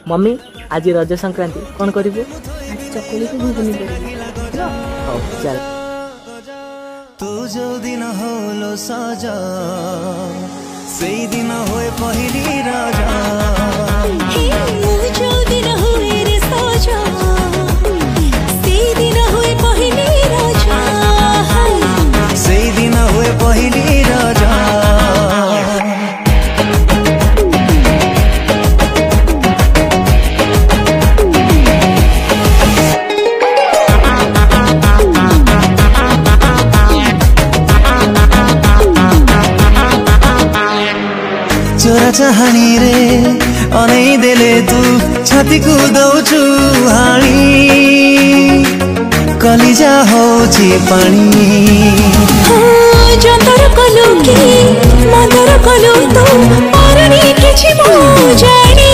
Mummy आज रज संक्रांति कौन करिबु? चकुली को घुगनी हौ चल। तू जो दिन होलो साजा से दिन होए पहिली राजा जो दिन होए रे साजा से दिन होए पहिली राजा से दिन होए पहिली राजा। चोरा चाहनी रे अनै देले तू छाती को दौचु हाणी कलिजा होची पानी जंतर कलु की मंदर कलु तू परणी किछि मो जानी